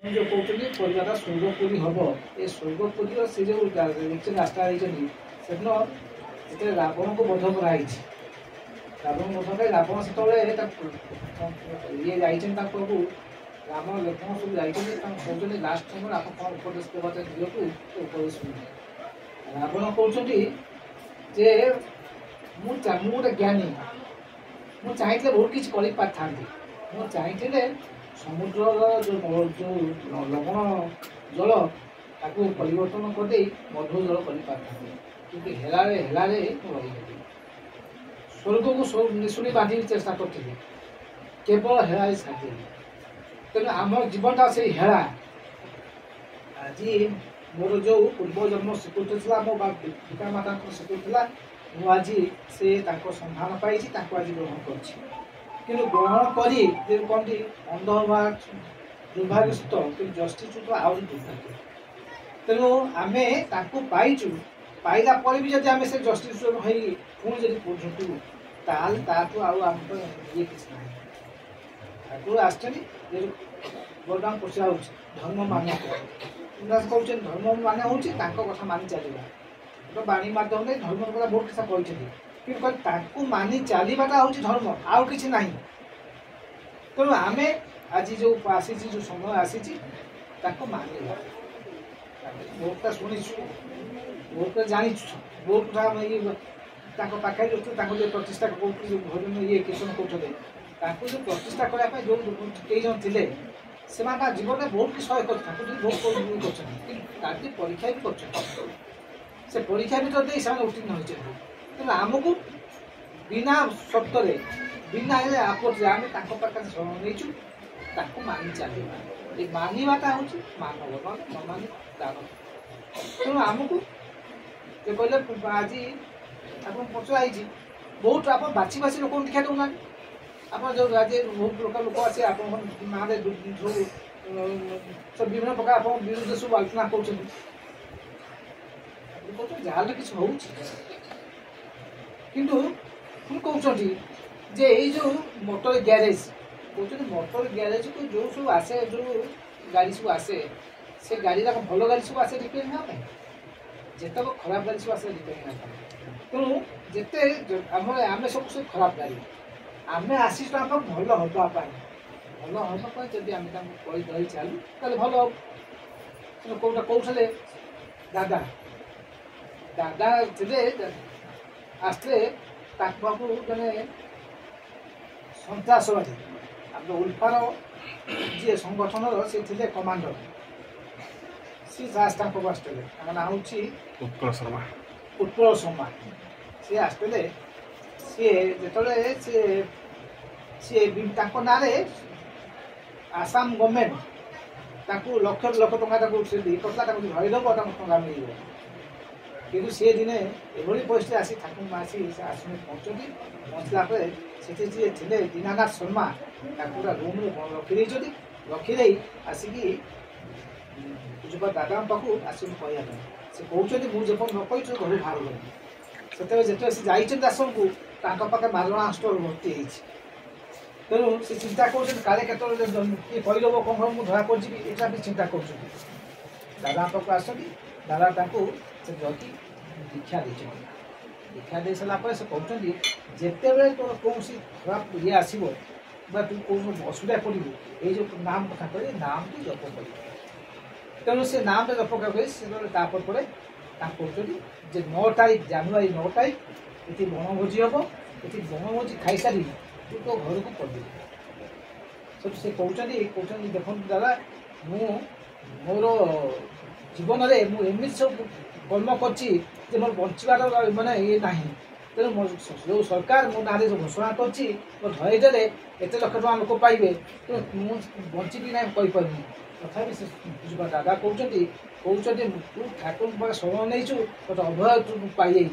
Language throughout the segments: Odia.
जो कहते परिवार स्वर्गपुरी हम ये स्वर्गपुरी से जो रास्ता से रावण को बध कराई रावण बध कर रावण से ये जाकू राम लक्ष्मण सब जाते लास्ट समय आप कौन उपदेश देवा दिखु उपदेश रावण कहते गोटे ज्ञानी मुझे चाहिए बहुत किसी कर पारि मुझे चाहिए समुद्र जो लवण जल ताकू परिवर्तन करदे मधुर जल कर हेलारे रही स्वर्ग को निशुणी बांधि चेष्टा करते केवल हेला छाड़ी तेणु आम जीवनटा से हेला आज मोर जो पूर्व जन्म स्वीकृत था मो पिता माता स्वीकृत मुझे से संधान पाई आज ग्रहण कर ग्रहण कर कहती अंधभाग दुर्भाग्यस्त जस्टिस तो आज दुर्भाग्य तेणु आम पाइचु पाइला भी जब आम से जस्टिस पुणी जब खोजु ताल आम ये किसी ना आस बरदान पचरा धर्म मान्य कहते धर्म मान्य हूँ कथा मानि चलवा बाणी माध्यम धर्म कथा बहुत किसा कहते मानि चलवाटा हूँ धर्म आउ कि ना तेणु आम आज जो आसी जो समय आसी मानिला बहुतटा शुणी बहुत जानी बहुत कथा पाखे जो प्रतिष्ठा भजन ये कीर्तन कहते जो प्रतिष्ठा करने जो कई जन थे से जीवन में बहुत किसी सहयोग बहुत कर परीक्षा भी कर से परीक्षा भर से उत्तीर्ण होती तेना आमको बिना शब्द बिना आपत्ति आम पाखे शरण नहीं मानि चलवा ये मानवाटा हूँ मानव न मानि दान तेणु आमको जो कहले आज आप पचराई बहुत आप बाछी बाछी लोक दीक्षा दौना आप जो आज बहुत प्रकार लोक आसे आप ना सब विभिन्न प्रकार आप विरुद्ध सब आलोचना कर जहाँ किसी हो किंतु कहते जे ये जो मोटर ग्यारेज कहते मोटर ग्यारेज को जो सब आसे जो गाड़ी सब आसे से गाड़ी भल गाड़ी सब आसे रिपेयर होगा जितक खराब गाड़ी सब आसे रिपेयर होगा तेणु जिते आम सब से खराब गाड़ी आम आसी आम भल हाँपाई भल हाँपाई जब आम कही चलू तेल भल हम कौटा कहते दादा दादा थे आसते जड़े सन्तासवादी आप उल्फार जी संगठन सी थे कमांडर सी आसते ना हूँ उत्पल शर्मा सी आसते सी जो सी ना आसाम गवर्नमेंट लक्ष लक्ष टका धरदेव टका मिल कि सी दिने एभली परिस्थिति आसी ठाकुर आसी आश्रम पहुँचती पहुँचला से जी थे दीनानाथ शर्मा पूरा रूम रखी रखीदे आसिकी पूजपा दादा पाखु आस कहना से कहते मुझे न कही घर बाहर गली से से जाइए आश्रम को पाखे मारणा स्टोर भर्ती तेणु से चिंता कर काले के कहीदेव कौन मुझे धरा पड़ी यहाँ भी चिंता कर दादा पाखु आसती दादा से जदि दीक्षा दीक्षा दे सारापर से कहते जिते बड़े तोर कौन खराब ये आसो तू कौन असुविधा पड़ू ये जो नाम कथा कहे नाम तू जप कर तेणु से नाम जप कर कहते 9 तारीख जानुरी 9 तारीख ये बनभोजी हम ये बनभोजी खाई सारी तू तो घर को पड़े सब से कहते देखो दादा मोर जीवन में मुझे सब कर्म कर मोर बचार मानने ये ना तेणु जो सरकार मो ना जो घोषणा करदेले एत लक्ष टका लोक पाइबे तो बचिकी ना कहीपर तथा से पूजपा दादा कहते तू ठाकुर शरण नहीं तो अभय तू पाई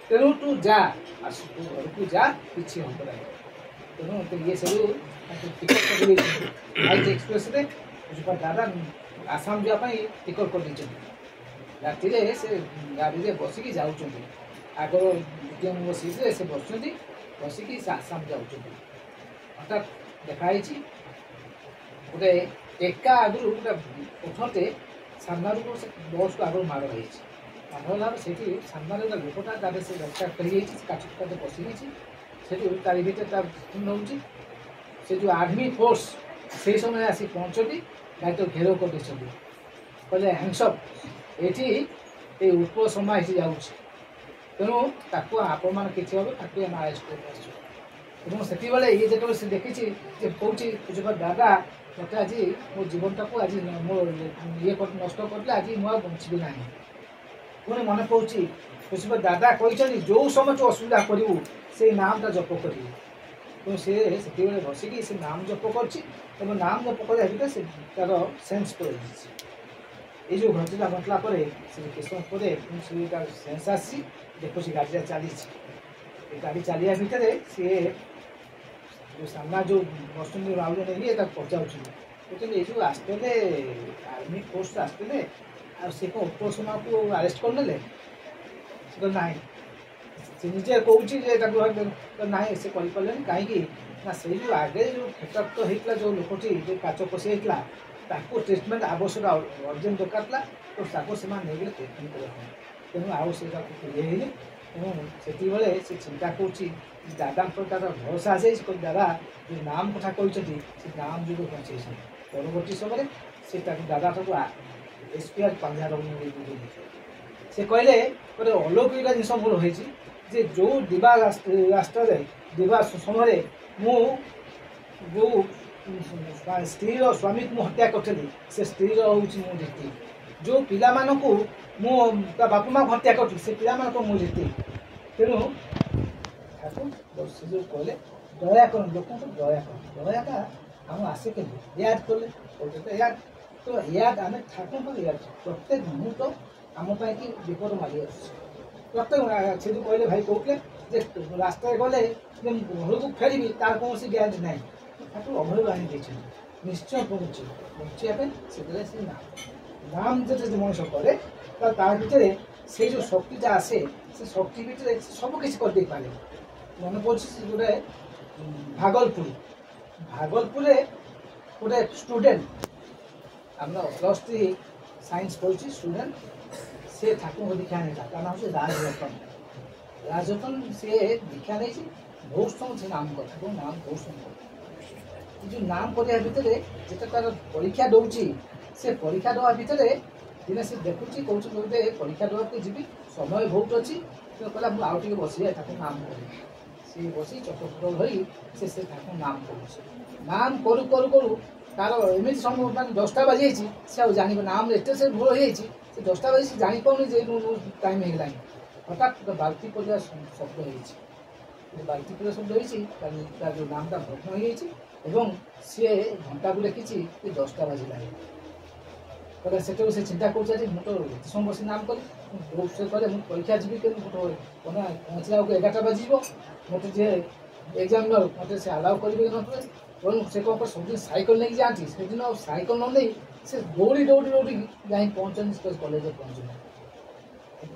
तेणु तू जा तू घर को जा कि हम तेणु ये सब टिकट एक्सप्रेस पूजपा दादा आसाम जावाई टिकट कर राति से गाड़ी में बसिकी जाऊँ आगर द्वितीय नंबर सीट्रे से बसिकी से आसाम जाऊँ हठात देखाई गोटे ଏକା ଆଗରୁ ଗୋଟେ ପଥରଟେ ସାମ୍ନାରୁ ବସ୍ କୁ ଆଗରୁ ମାଡ଼ ହେଇଛି। ମାଡ଼ ହେଲା ସେଇଠି ସାମ୍ନାରେ ଗୋଟେ ଲୋକଟା ତାପରେ ସେ ରକ୍ଷା କରିଯାଇଛି, କାଠ କାଠେ ପଶିଯାଇଛି। ସେଠୁ ତାରି ଭିତରେ ତା ନେଉଛି ସେ ଯେଉଁ ଆର୍ମି ଫୋର୍ସ ସେଇ ସମୟରେ ଆସି ପହଞ୍ଚନ୍ତି, ଗାଡ଼ିକୁ ଘେରାଉ କରିଦେଇଛନ୍ତି। କହିଲେ ହ୍ୟାଣ୍ଡସଅପ୍, ଏଠି ଏଇ ଉତ୍ପଳ ସମୟ ଏଠି ଯାଉଛି, ତେଣୁ ତାକୁ ଆପଣମାନେ କିଛି ହେବ, ତାକୁ ଆମେ ଆରେଷ୍ଟ କରି ଆସିଛୁ। ଏବଂ ସେତିକିବେଳେ ଇଏ ଯେତେବେଳେ ସେ ଦେଖିଛି ଯେ କହୁଛି ଦାଦା ମୋତେ ଆଜି ମୋ ଜୀବନଟାକୁ ଆଜି ମୋ ଇଏ ନଷ୍ଟ କରିଥିଲେ, ଆଜି ମୁଁ ଆଉ ବଞ୍ଚିବି ନାହିଁ। ପୁଣି ମନେ ପଡ଼ୁଛି ଦାଦା କହିଛନ୍ତି ଯେଉଁ ସମୟ ତୁ ଅସୁବିଧା କରିବୁ ସେଇ ନାମଟା ଜପ କରିବୁ। ତେଣୁ ସେ ସେତିକିବେଳେ ବସିକି ସେ ନାମ ଜପ କରିଛି ଏବଂ ନାମ ଜପ କରିବା ଭିତରେ ସେ ତାର ସେନ୍ସ ପଳେଇଯାଇଛି। ଏଇ ଯେଉଁ ଘଟଣା ଘଟିଲା ପରେ ସେ କିଛି ସମୟ ପରେ ସେ ତାର ସେନ୍ସ ଆସିଛି, ଦେଖୁଛି ଗାଡ଼ିଟା ଚାଲିଛି। ଏ ଗାଡ଼ି ଚାଲିବା ଭିତରେ ସିଏ ଯେଉଁ ସାମ୍ନା ଯେଉଁ ବସୁଛନ୍ତି ଆଉ ଜଣେ ଇଏ ତାକୁ ପଚାରୁଛନ୍ତି, କହୁଛନ୍ତି ଏଇ ଯେଉଁ ଆସିଥିଲେ ଆର୍ମି ଫୋର୍ସ ଆସିଥିଲେ ଆଉ ସେ କ'ଣ ଉତ୍ପଳ ସୀମାକୁ ଆରେଷ୍ଟ କରିନେଲେ? ସେ କହିଲେ ନାହିଁ। ସେ ନିଜେ କହୁଛି ଯେ ତାକୁ ନାହିଁ ସେ କରିପାରିଲେନି। କାହିଁକି ନା ସେଇ ଯେଉଁ ଆଗେ ଯେଉଁ କ୍ଷେତ୍ରାପ୍ତ ହେଇଥିଲା ଯେଉଁ ଲୋକଟି ଯେଉଁ କାଚ ପଶି ହେଇଥିଲା ତାକୁ ଟ୍ରିଟମେଣ୍ଟ ଆବଶ୍ୟକ ଅର୍ଜେଣ୍ଟ ଦରକାର ଥିଲା, ତ ତାକୁ ସେମାନେ ନେଇଗଲେ ଟ୍ରିଟମେଣ୍ଟ କରିବା ପାଇଁ। ତେଣୁ ଆଉ ସେ ତାକୁ ଇଏ ହେଇନି। ଏବଂ ସେତିକିବେଳେ ସେ ଚିନ୍ତା କରୁଛି ଦାଦାଙ୍କର ତାର ଭରସା ଆସିଯାଇଛି, କହିଲେ ଦାଦା ଯେଉଁ ନାମ କଥା କହିଛନ୍ତି ସେ ନାମ ଯୋଗୁଁ ବଞ୍ଚେଇଛନ୍ତି। ପରବର୍ତ୍ତୀ ସମୟରେ ସେ ତାକୁ ଦାଦା ତାକୁ ଏସ୍ପିଆର୍ ପାଞ୍ଜା ସେ କହିଲେ ଗୋଟେ ଅଲୌକିକ ଜିନିଷ ମୋର ହେଇଛି ଯେ ଯେଉଁ ଦିବା ରାଷ୍ଟ୍ରରେ ଦିବା ସମୟରେ ମୁଁ ଯେଉଁ ସ୍ତ୍ରୀର ସ୍ୱାମୀକୁ ମୁଁ ହତ୍ୟା କରିଥିଲି ସେ ସ୍ତ୍ରୀର ହେଉଛି ମୁଁ ଜିତି। ଯେଉଁ ପିଲାମାନଙ୍କୁ ମୁଁ ତା ବାପା ମାଆକୁ ହତ୍ୟା କରିଥିଲି ସେ ପିଲାମାନଙ୍କୁ ମୁଁ ଜିତି। ତେଣୁ ତାକୁ ସେ ଯେଉଁ କହିଲେ ଦୟା କରନ୍ତୁ, ଲୋକଙ୍କୁ ଦୟା କରନ୍ତୁ। ଦୟାଟା ଆମ ଆସେ କେମିତି ୟାଦ କଲେ ୟାଦ, ତ ୟାଦ ଆମେ ଠାକୁରଙ୍କ ୟାଦ ପ୍ରତ୍ୟେକ ମୁହୂର୍ତ୍ତ ଆମ ପାଇଁକି ବିପଦ ମାରି ଆସୁଛି। ପ୍ରତ୍ୟେକ ସେ ଯେଉଁ କହିଲେ ଭାଇ କହୁଥିଲେ ଯେ ରାସ୍ତାରେ ଗଲେ ଯେ ଘରକୁ ଫେରିବି ତାର କୌଣସି ଗ୍ୟାରେଣ୍ଟି ନାହିଁ। ତାକୁ ଅଭୟ ବାଣୀ ଦେଇଛନ୍ତି, ନିଶ୍ଚୟ ବଞ୍ଚିବା ପାଇଁ ସେଥିରେ ସେ ନାମ ଯଦି ମଣିଷ କରେ ତାହେଲେ ତା ଭିତରେ ସେଇ ଯେଉଁ ଶକ୍ତିଟା ଆସେ ସେ ଶକ୍ତି ଭିତରେ ସବୁ କିଛି କରିଦେଇପାରେ। ମନେ ପଡ଼ୁଛି ଗୋଟେ ଭାଗଲପୁରରେ ଗୋଟେ ଷ୍ଟୁଡେଣ୍ଟ ଆମର +3 ସାଇନ୍ସ ପଢ଼ୁଛି ଷ୍ଟୁଡେଣ୍ଟ, ସେ ଠାକୁରଙ୍କ ଦୀକ୍ଷା ନେଇଥିଲା। ତା ନାଁ ହେଉଛି ରାଜରତନ। ସେ ଦୀକ୍ଷା ନେଇଛି, ବହୁତ ସମୟ ସେ ନାମ କଥା ଏବଂ ନାମ ବହୁତ ସମୟ କଥା। ଏ ଯେଉଁ ନାମ କରିବା ଭିତରେ ଯେତେ ତାର ପରୀକ୍ଷା ଦେଉଛି ସେ ପରୀକ୍ଷା ଦେବା ଭିତରେ ଦିନେ ସେ ଦେଖୁଛି କହୁଛି ଗୋଟେ ପରୀକ୍ଷା ଦେବାକୁ ଯିବି, ସମୟ ବହୁତ ଅଛି। ସେ କହିଲା ମୁଁ ଆଉ ଟିକେ ବସିଯାଏ ତାକୁ ନାମ କରିବି। ସେ ବସି ଚଟପଟ ଧରି ସେ ତାକୁ ନାମ କରୁଛି। ନାମ କରୁ କରୁ କରୁ ତାର ଏମିତି ସମୟ ମାନେ 10ଟା ବାଜିଯାଇଛି, ସେ ଆଉ ଜାଣିବ ନାମରେ ଏତେ ସେ ଭୁଲ ହେଇଯାଇଛି। ସେ 10ଟା ବାଜି ସେ ଜାଣିପାରୁନି ଯେ ଟାଇମ୍ ହେଇଗଲାଣି। ହଠାତ୍ ବାଲ୍ଟି ପଡ଼ିବା ଶବ୍ଦ ହେଇଛି। ବାଲ୍ଟି ପଡ଼ିବା ଶବ୍ଦ ହେଇଛି, ତାର ଯେଉଁ ନାମଟା ଭଗ୍ନ ହେଇଯାଇଛି ଏବଂ ସିଏ ଘଣ୍ଟାକୁ ଦେଖିଛି ଯେ 10ଟା ବାଜିଲାଣି। କହିଲେ ସେତେବେଳେ ସେ ଚିନ୍ତା କରୁଛି ଯେ ମୁଁ ତ ଏତେ ସମୟ ବସି ନାମ କଲି, ସେ କହିଲେ ମୁଁ ପରୀକ୍ଷା ଯିବି କେମିତି ପହଞ୍ଚିଲା ବେଳକୁ 11ଟା ବାଜିଯିବ। ମୋତେ ଯିଏ ଏକ୍ଜାମିନର ମୋତେ ସେ ଆଲାଉ କରିବେ କି ନଥିଲେ। ଏବଂ ସେ କ'ଣ করে ସବୁଦିନ ସାଇକେଲ ନେଇକି ଯାଆନ୍ତି, ସେଦିନ ଆଉ ସାଇକେଲ ନ ନେଇ ସେ ଦୌଡ଼ି ଯାଇ ପହଞ୍ଚନ୍ତି କଲେଜରେ ପହଞ୍ଚନ୍ତି।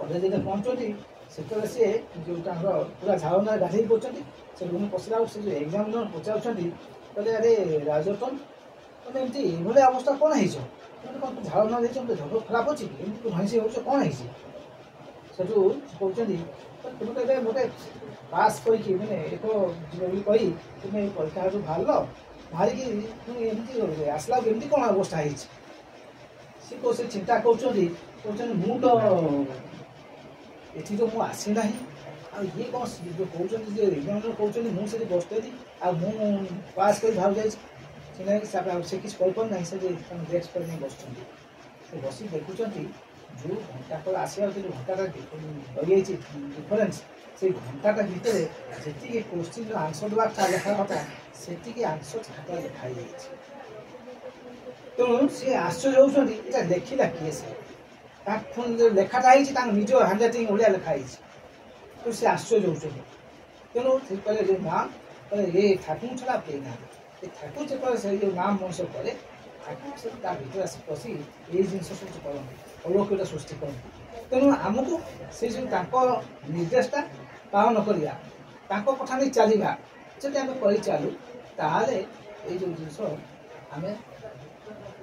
କଲେଜରେ ପହଞ୍ଚନ୍ତି ସେତେବେଳେ ସିଏ ଯେଉଁ ତାଙ୍କର ପୁରା ଝାଳନାରେ ଗାଧେଇ ପଡ଼ୁଛନ୍ତି। ସେ ରୁମ୍ ପଶିଲା ବେଳକୁ ସେ ଯେଉଁ ଏକ୍ଜାମିନର ପଚାରୁଛନ୍ତି, କହିଲେ ଆରେ ରାଜରତନ ତମେ ଏମିତି ଏଇଭଳିଆ ଅବସ୍ଥା କ'ଣ ହେଇଛ? ମାନେ କ'ଣ ଝାଳନା ଦେଇଛ, ଝଗ ଖରାପ ଅଛି କି ଏମିତି ଭାଇଁସି ହେଉଛ, କ'ଣ ହେଇଛି? ସେଠୁ କହୁଛନ୍ତି ତୁମେ ତ ଏବେ ଗୋଟେ ପାସ୍ କରିକି ମାନେ ଏକ ଯିବ ବୋଲି କହି ତୁମେ ଏଇ ପରୀକ୍ଷାରୁ ବାହାରିକି ପୁଣି ଏମିତି ଆସିଲା ବେଳକୁ ଏମିତି କ'ଣ ଅବସ୍ଥା ହେଇଛି? ସେ ଚିନ୍ତା କରୁଛନ୍ତି ମୁଁ ତ ଏଠି ତ ମୁଁ ଆସିନାହିଁ, ଆଉ ଇଏ କ'ଣ ଯେଉଁ କହୁଛନ୍ତି ଯେ ଏକ୍ଜାମିନର କହୁଛନ୍ତି ମୁଁ ସେଠି ବସିଥିଲି ଆଉ ମୁଁ ପାସ୍ କରି ବାହାରୁ ଯାଇଛି। ସେ ନାହିଁ ସେ କିଛି କରିପାରୁନାହିଁ। ସେ ଡେସ୍କ କରି ନେଇ ବସୁଛନ୍ତି। ସେ ବସି ଦେଖୁଛନ୍ତି ଯେଉଁ ଘଣ୍ଟାଟା ଆସିବା ଭିତରେ ଘଣ୍ଟାଟା ରହିଯାଇଛି ଡିଫରେନ୍ସ, ସେଇ ଘଣ୍ଟାଟା ଭିତରେ ଯେତିକି କୋଶ୍ଚିନ୍ର ଆନ୍ସର ଦେବା ଲେଖା କଥା ସେତିକି ଆନ୍ସର ଖାତାରେ ଲେଖା ହେଇଯାଇଛି। ତେଣୁ ସିଏ ଆଶ୍ଚର୍ଯ୍ୟ ହେଉଛନ୍ତି ଏଇଟା ଲେଖିଲା କିଏ? ସେ ତାଙ୍କ ପୁଣି ଯେଉଁ ଲେଖାଟା ହେଇଛି ତାଙ୍କ ନିଜ ହ୍ୟାଣ୍ଡରାଇଟିଂ ଓଡ଼ିଆ ଲେଖା ହେଇଛି। ତେଣୁ ସେ ଆଶ୍ଚର୍ଯ୍ୟ ହେଉଛନ୍ତି। ତେଣୁ ସେ କହିଲେ ଯେ ନାମ କହିଲେ ଏ ଠାକୁର ଛଡ଼ା କେହି ନାହାନ୍ତି। ଏ ଠାକୁର ଯେତେବେଳେ ସେ ଯେଉଁ ନାମ ମଣିଷ କରେ ଠାକୁର ସେ ତା ଭିତରେ ଆସି ପଶି ଏଇ ଜିନିଷ ସବୁ କରନ୍ତି, ଅଲୌକିକ ସୃଷ୍ଟି କରନ୍ତି। ତେଣୁ ଆମକୁ ସେ ଯେଉଁ ତାଙ୍କ ନିର୍ଦ୍ଦେଶଟା ପାଳନ କରିବା, ତାଙ୍କ କଥା ନେଇ ଚାଲିବା, ଯଦି ଆମେ କରିଚାଲୁ ତାହେଲେ ଏଇ ଯେଉଁ ଜିନିଷ ଆମେ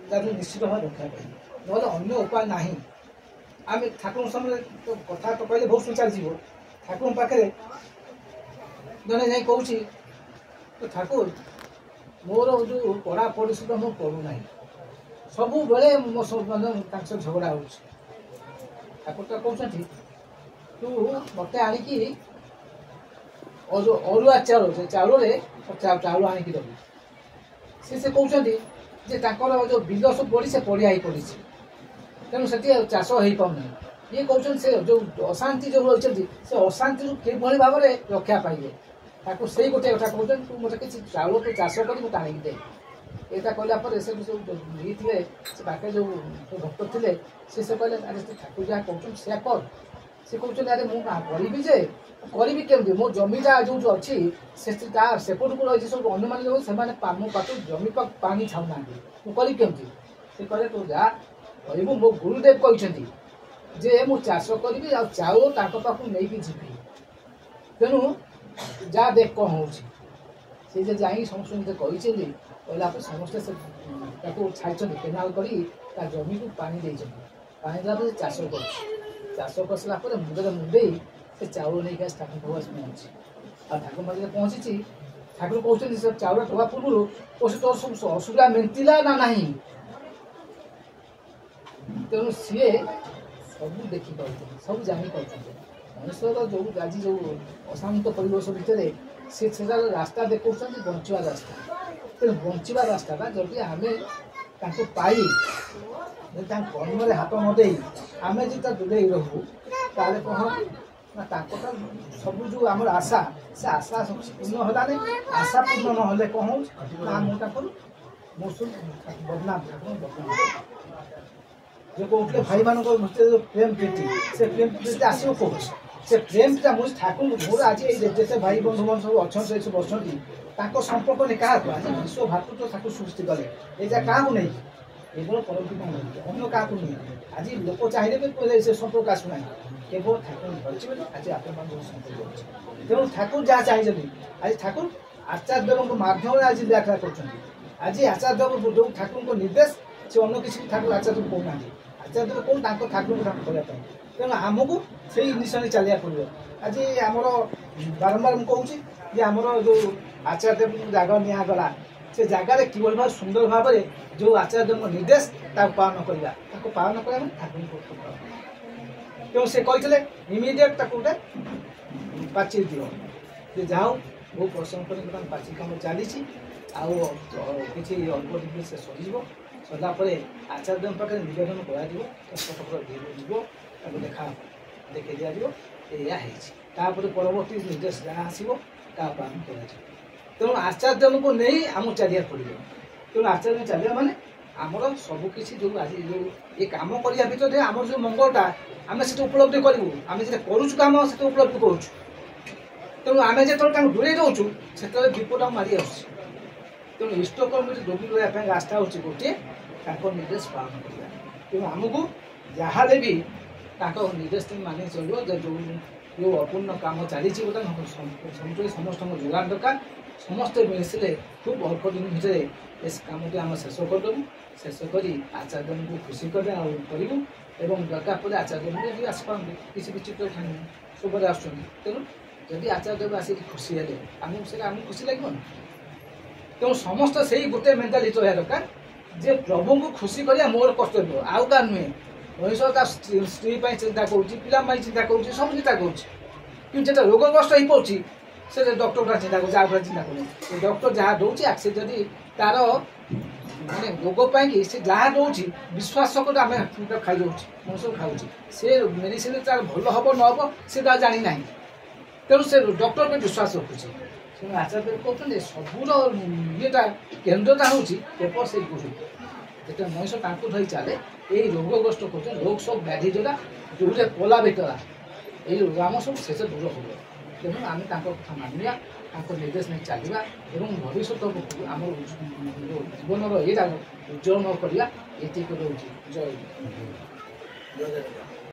ତାକୁ ନିଶ୍ଚିତ ଭାବେ ରକ୍ଷା କରିବେ ନହେଲେ ଅନ୍ୟ ଉପାୟ ନାହିଁ। ଆମେ ଠାକୁରଙ୍କ ସାମନାରେ କଥା ତ କହିଲେ ବହୁତ ଚାଲିଯିବ। ଠାକୁରଙ୍କ ପାଖରେ ଜଣେ ଯାଇ କହୁଛି ଠାକୁର ମୋର ଯେଉଁ ପଢ଼ା ପରିଶ୍ରମ ମୁଁ କରୁନାହିଁ, ସବୁବେଳେ ମୋ ମାନେ ତାଙ୍କ ସହ ଝଗଡ଼ା ହେଉଛି। ଠାକୁର ତ କହୁଛନ୍ତି ତୁ ମୋତେ ଆଣିକି ଅରୁଆ ଚାଉଳ ସେ ଚାଉଳରେ ଚାଉଳ ଆଣିକି ଦେବୁ। ସେ କହୁଛନ୍ତି ଯେ ତାଙ୍କର ଯେଉଁ ବିଲ ସବୁ ପଡ଼ି ସେ ପଡ଼ିଆ ହେଇ ପଡ଼ିଛି, ତେଣୁ ସେଠି ଚାଷ ହେଇପାରୁନାହିଁ। ଇଏ କହୁଛନ୍ତି ସେ ଯେଉଁ ଅଶାନ୍ତି ଯେଉଁ ରହିଛନ୍ତି ସେ ଅଶାନ୍ତିରୁ କିଭଳି ଭାବରେ ରକ୍ଷା ପାଇବେ, ତାକୁ ସେଇ ଗୋଟେ କଥା କହୁଛନ୍ତି ତୁ ମୋତେ କିଛି ଚାଉଳ ତୁ ଚାଷ କରି ମୋତେ ଆଣିକି ଦେ। ଏଇଟା କହିଲା ପରେ ସେ ସବୁ ଇଏ ଥିଲେ ସେ ପାଖରେ ଯେଉଁ ଭକ୍ତ ଥିଲେ ସେ କହିଲେ ଆରେ ତୁ ଠାକୁର ଯାହା କହୁଛନ୍ତି ସେୟା କର। ସେ କହୁଛନ୍ତି ଆରେ ମୁଁ କରିବି ଯେ କରିବି କେମିତି, ମୋ ଜମିଟା ଯେଉଁ ଅଛି ତା ସେପଟକୁ ରହିଛି ସବୁ ଅନ୍ୟମାନେ ଯେଉଁ ସେମାନେ ମୋ ପାଖକୁ ଜମି ପାଣି ଛାଉନାହାନ୍ତି, ମୁଁ କରିବି କେମିତି। ସେ କହିଲେ ତୁ ଯାହା କହିବୁ ମୋ ଗୁରୁଦେବ କହିଛନ୍ତି ଯେ ମୁଁ ଚାଷ କରିବି ଆଉ ଚାଉଳ ତାଙ୍କ ପାଖକୁ ନେଇକି ଯିବି, ତେଣୁ ଯାହା ଦେଖ କ'ଣ ହେଉଛି। ସେ ଯେ ଯାଇକି ସମସ୍ତଙ୍କୁ କହିଛନ୍ତି, କହିଲା ପରେ ସମସ୍ତେ ସେ ତାକୁ ଛାଡ଼ିଛନ୍ତି, କେନାଲ କରି ତା ଜମିକୁ ପାଣି ଦେଇଛନ୍ତି। ପାଣି ଦେଲା ପରେ ଚାଷ କରୁଛି। ଚାଷ କରିସାରିଲା ପରେ ମୁଣ୍ଡରେ ମୁଣ୍ଡେଇ ସେ ଚାଉଳ ନେଇକି ଆସି ଠାକୁର ପାଖରେ ପହଞ୍ଚି ଆଉ ଠାକୁର ପାଖରେ ପହଞ୍ଚିଛି। ଠାକୁର କହୁଛନ୍ତି ସେ ଚାଉଳ ଦେବା ପୂର୍ବରୁ ତୋର ସବୁ ଅସୁବିଧା ମେଣ୍ଟିଲା ନା ନାହିଁ। ତେଣୁ ସିଏ ସବୁ ଦେଖିପାରୁଛନ୍ତି, ସବୁ ଜାଣିପାରୁଛନ୍ତି। ମଣିଷର ଯେଉଁ ଆଜି ଯେଉଁ ଅଶାନ୍ତ ପରିବେଶ ଭିତରେ ସେଟାର ରାସ୍ତା ଦେଖାଉଛନ୍ତି ବଞ୍ଚିବା ରାସ୍ତା। ତେଣୁ ବଞ୍ଚିବା ରାସ୍ତାଟା ଯଦି ଆମେ ତାଙ୍କୁ ପାଇ ଯଦି ତାଙ୍କ କର୍ମରେ ହାତ ନ ଦେଇ ଆମେ ଯଦି ତା ଦୂରେଇ ରହୁ ତାହେଲେ କ'ଣ ନା ତାଙ୍କର ସବୁ ଯେଉଁ ଆମର ଆଶା ସେ ଆଶା ପୂର୍ଣ୍ଣ ହେଲାନି। ଆଶା ପୂର୍ଣ୍ଣ ନହେଲେ କ'ଣ ହେଉଛି ନା ମୁଁ ତାଙ୍କର ମୁଁ ବଦନାମ ଯେ କହୁଥିଲେ ଭାଇମାନଙ୍କ ଭିତରେ ଯେଉଁ ପ୍ରେମ ପ୍ରୀତି ସେ ପ୍ରେମ ପ୍ରୀତି ଆସିବ କହୁଛି। ସେ ପ୍ରେମଟା ମୁଁ ଠାକୁର ମୋର ଆଜି ଏଇ ଯେତେ ଭାଇ ବନ୍ଧୁମାନେ ସବୁ ଅଛନ୍ତି ଏଠି ବସନ୍ତି ତାଙ୍କ ସମ୍ପର୍କ ନେଇ କାହାକୁ ଆଜି ବିଶ୍ୱ ଭାତୃତ୍ୱ ଠାକୁର ସୃଷ୍ଟି କଲେ ଏଇଟା କାହାକୁ ନେଇକି କେବଳ ପରମ୍ପରା ନେଇକି ଅନ୍ୟ କାହାକୁ ନେଇ ଆଜି ଲୋକ ଚାହିଁଲେ ବି ସେ ସମ୍ପର୍କ ଆସୁନାହିଁ, କେବଳ ଠାକୁର ଧରିଛି ବୋଲି ଆଜି ଆପଣମାନଙ୍କ ସମ୍ପର୍କ ଅଛି। ତେଣୁ ଠାକୁର ଯାହା ଚାହିଁଛନ୍ତି ଆଜି ଠାକୁର ଆଚାର୍ଯ୍ୟଙ୍କ ମାଧ୍ୟମରେ ଆଜି ବ୍ୟାଖ୍ୟା କରୁଛନ୍ତି। ଆଜି ଆଚାର୍ଯ୍ୟ ଯେଉଁ ଠାକୁରଙ୍କ ନିର୍ଦ୍ଦେଶ ସେ ଅନ୍ୟ କିଛି ଠାକୁର ଆଚାର୍ଯ୍ୟକୁ କହୁନାହାନ୍ତି, ଆଚାର୍ଯ୍ୟ କହୁ ତାଙ୍କ ଠାକୁରଙ୍କୁ ଠାକୁର କରିବା ପାଇଁ। ତେଣୁ ଆମକୁ ସେଇ ନିଶାରେ ଚାଲିବାକୁ ପଡ଼ିବ। ଆଜି ଆମର ବାରମ୍ବାର ମୁଁ କହୁଛି ଯେ ଆମର ଯେଉଁ ଆଚାର୍ଯ୍ୟଙ୍କୁ ଜାଗା ନିଆଗଲା ସେ ଜାଗାରେ କିଭଳି ଭାବରେ ସୁନ୍ଦର ଭାବରେ ଯେଉଁ ଆଚାର୍ଯ୍ୟଙ୍କ ନିର୍ଦ୍ଦେଶ ତାକୁ ପାଳନ କରିବା, ତାକୁ ପାଳନ କରିବା ମାନେ ଠାକୁରଙ୍କୁ। ତେଣୁ ସେ କହିଥିଲେ ଇମିଡ଼ିଏଟ୍ ତାକୁ ଗୋଟେ ପାଚେରି ଦିଅ। ଯେ ଯାହା ହଉ ବହୁତ ପରିଶ୍ରମ କରି ପାଚେରି କାମ ଚାଲିଛି ଆଉ କିଛି ଅଳ୍ପ ଦିନରେ ସେ ସରିଯିବ। ସରିଲା ପରେ ଆଚାର୍ଯ୍ୟଙ୍କ ପାଖରେ ନିବେଦନ କରାଯିବ, ଯିବ ତାକୁ ଦେଖାଇ ଦିଆଯିବ ଏଇଆ ହେଇଛି। ତାପରେ ପରବର୍ତ୍ତୀ ନିର୍ଦ୍ଦେଶ ଯାହା ଆସିବ ତାହା ପାଳନ କରାଯିବ। ତେଣୁ ଆଚାର୍ଯ୍ୟଙ୍କୁ ନେଇ ଆମକୁ ଚାଲିବାକୁ ପଡ଼ିବ। ତେଣୁ ଆଚାର୍ଯ୍ୟ ଚାଲିବା ମାନେ ଆମର ସବୁକିଛି ଯେଉଁ ଆଜି ଯେଉଁ ଏ କାମ କରିବା ଭିତରେ ଆମର ଯେଉଁ ମଙ୍ଗଳଟା ଆମେ ସେଟା ଉପଲବ୍ଧି କରିବୁ। ଆମେ ଯେତେ କରୁଛୁ କାମ ସେଟା ଉପଲବ୍ଧି କରୁଛୁ। ତେଣୁ ଆମେ ଯେତେବେଳେ ତାଙ୍କୁ ଦୂରେଇ ଦେଉଛୁ ସେତେବେଳେ ବିପଦ ମାରି ଆସୁଛି। ତେଣୁ ଇଷ୍ଟକର୍ମରେ ଯୋଗୀ ରହିବା ପାଇଁ ରାସ୍ତା ହେଉଛି ଗୋଟିଏ ତାଙ୍କ ନିର୍ଦ୍ଦେଶ ପାଳନ କରିବା। ତେଣୁ ଆମକୁ ଯାହାହେଲେ ବି ତାଙ୍କ ନିର୍ଦ୍ଦେଶ ମାନି ଚଳିବ। ଯେଉଁ ଅପୂର୍ଣ୍ଣ କାମ ଚାଲିଛି ଗୋଟେ ସମସ୍ତଙ୍କ ଯୋଗାଣ ଦରକାର। ସମସ୍ତେ ମିଶିଲେ ଖୁବ୍ ଅଳ୍ପ ଦିନ ଭିତରେ ଏ କାମଟି ଆମେ ଶେଷ କରିଦେବୁ। ଶେଷ କରି ଆଚାର୍ଯ୍ୟଙ୍କୁ ଖୁସି କରି ଆଉ କରିବୁ ଏବଂ ଦରକାର ପଡ଼ିଲେ ଆଚାର୍ଯ୍ୟଙ୍କୁ ଯଦି ଆସିପାରନ୍ତି କିଛି ବିଚିତ୍ର ସବୁରେ ଆସୁଛନ୍ତି। ତେଣୁ ଯଦି ଆଚାର୍ଯ୍ୟ ଆସିକି ଖୁସି ହେଲେ ଆମକୁ ଖୁସି ଲାଗିବନି। ତେଣୁ ସମସ୍ତେ ସେଇ ଗୋଟେ ମେଣ୍ଟାଲିଟି ରହିବା ଦରକାର ଯେ ପ୍ରଭୁଙ୍କୁ ଖୁସି କରିବା ମୋର କର୍ତ୍ତବ୍ୟ, ଆଉ କାହା ନୁହେଁ। ମଣିଷ ତା ସ୍ତ୍ରୀ ପାଇଁ ଚିନ୍ତା କରୁଛି, ପିଲା ପାଇଁ ଚିନ୍ତା କରୁଛି, ସବୁ ଚିନ୍ତା କରୁଛି। କିନ୍ତୁ ଯେତେ ରୋଗଗ୍ରସ୍ତ ହେଇପାରୁଛି ସେ ଡକ୍ଟର ଗୁଡ଼ା ଚିନ୍ତା କରୁଛି, ଆଉ ଗୁଡ଼ା ଚିନ୍ତା କରୁନି। ଡକ୍ଟର ଯାହା ଦେଉଛି ସେ ଯଦି ତାର ମାନେ ରୋଗ ପାଇଁକି ସେ ଯାହା ଦେଉଛି ବିଶ୍ୱାସ କରି ଆମେ ଖାଇଯାଉଛି, ମଣିଷକୁ ଖାଉଛି। ସେ ମେଡ଼ିସିନ ତାର ଭଲ ହେବ ନ ହେବ ସେ ତା ଜାଣିନାହିଁ। ତେଣୁ ସେ ଡକ୍ଟର ପାଇଁ ବିଶ୍ୱାସ ରଖୁଛି। ତେଣୁ ଆଚାର୍ଯ୍ୟ କହୁଛନ୍ତି ସବୁର ଇଏଟା କେନ୍ଦ୍ରଟା ହେଉଛି କେବଳ ସେଇ ଗୁରୁ। ଯେତେବେଳେ ମଣିଷ ତାଙ୍କୁ ଧରି ଚାଲେ ଏଇ ରୋଗଗ୍ରସ୍ତ କରୁଛନ୍ତି ରୋଗ ସବୁ ବ୍ୟାଧି ଯୋଉଟା ଯୋଉଟା ପୋଲା ଭିତରା ଏଇ ରୋଗ ଆମ ସବୁ ଶେଷ ଦୂର ହେବ। ତେଣୁ ଆମେ ତାଙ୍କ କଥା ମାନିବା, ତାଙ୍କ ନିର୍ଦ୍ଦେଶ ନେଇ ଚାଲିବା ଏବଂ ଭବିଷ୍ୟତକୁ ଆମର ଜୀବନର ଏଇଟା ଉଜ୍ଜଳ କରିବା। ଏତିକି ରହୁଛି। ଜୟ ଜୟ ଜଗନ୍ନାଥ।